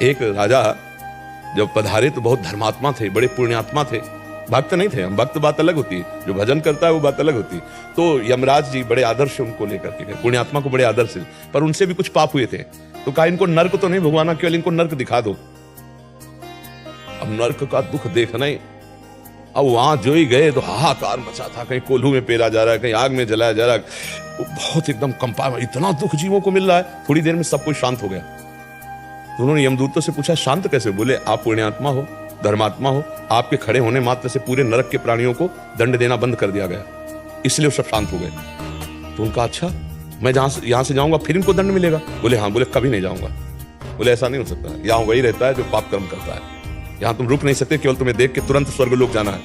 एक राजा जब पधारे तो बहुत धर्मात्मा थे, बड़े पुण्यात्मा थे, भक्त नहीं थे। हम भक्त बात अलग होती है, जो भजन करता है वो बात अलग होती है। तो यमराज जी बड़े आदर से उनको लेकर के गए, पुण्यात्मा को बड़े आदर से, पर उनसे भी कुछ पाप हुए थे। तो कहा इनको नर्क तो नहीं भगवाना, केवल इनको नर्क दिखा दो। अब नर्क का दुख देखना ही, अब वहां जो ही गए तो हाहाकार मचा था, कहीं कोल्हू में पेला जा रहा है, कहीं आग में जलाया जा रहा है, बहुत एकदम कंपा, इतना दुख जीवों को मिल रहा है। थोड़ी देर में सब कुछ शांत हो गया। तो उन्होंने यमदूतों से पूछा शांत कैसे? बोले आप पुण्यात्मा हो, धर्मात्मा हो, आपके खड़े होने मात्र से पूरे नरक के प्राणियों को दंड देना बंद कर दिया गया, इसलिए वो सब शांत हो गए। तो उनका अच्छा, मैं यहां से जाऊंगा फिर इनको दंड मिलेगा? बोले हाँ। बोले कभी नहीं जाऊंगा। बोले ऐसा नहीं हो सकता, यहाँ वही रहता है जो पाप कर्म करता है, यहाँ तुम रुक नहीं सकते, केवल तुम्हें देख के तुरंत स्वर्गलोक जाना है।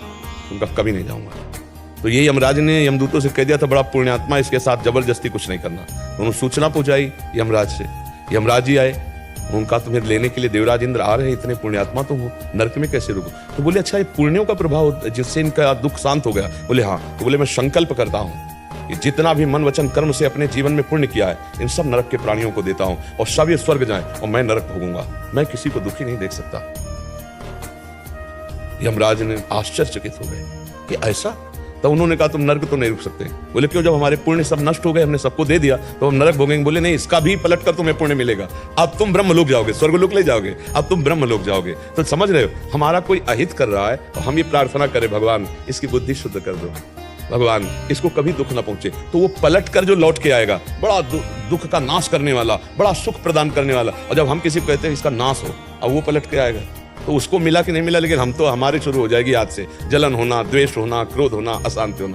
उनका कभी नहीं जाऊंगा। तो ये यमराज ने यमदूतों से कह दिया था, बड़ा पुण्यात्मा, इसके साथ जबरदस्ती कुछ नहीं करना। उन्होंने सूचना पहुंचाई यमराज से, यमराज जी आए, उनका तुम्हें लेने के लिए देवराज इंद्र आ रहे हैं, इतने पुण्यात्मा तुम हो, नरक में कैसे रुको? तो बोले अच्छा ये पुण्यों का प्रभाव जिससे इनका दुख शांत हो गया? बोले हाँ। तो बोले मैं संकल्प करता हूँ कि जितना भी मन वचन कर्म से अपने जीवन में पुण्य किया है, इन सब नरक के प्राणियों को देता हूँ और सब ये स्वर्ग जाएं और मैं नरक भोगूंगा, मैं किसी को दुखी नहीं देख सकता। यमराज ने आश्चर्यचकित हो गए कि ऐसा? तो उन्होंने कहा तुम नरक तो नहीं रुक सकते। बोले क्यों? जब हमारे पुण्य सब नष्ट हो गए, हमने सबको दे दिया, तो हम नरक भोगेंगे? बोले नहीं, इसका भी पलट कर तुम्हें पुण्य मिलेगा, अब तुम ब्रह्मलोक जाओगे, स्वर्गलोक ले जाओगे, अब तुम ब्रह्मलोक जाओगे। तो समझ रहे हो, हमारा कोई अहित कर रहा है और हम ये प्रार्थना करें भगवान इसकी बुद्धि शुद्ध कर दो, भगवान इसको कभी दुख ना पहुंचे, तो वो पलट कर जो लौट के आएगा, बड़ा दुख का नाश करने वाला, बड़ा सुख प्रदान करने वाला। और जब हम किसी को कहते हैं इसका नाश हो, अब वो पलट के आएगा, तो उसको मिला कि नहीं मिला, लेकिन हम तो हमारे शुरू हो जाएगी आज से जलन होना, द्वेष होना, क्रोध होना, अशांति होना।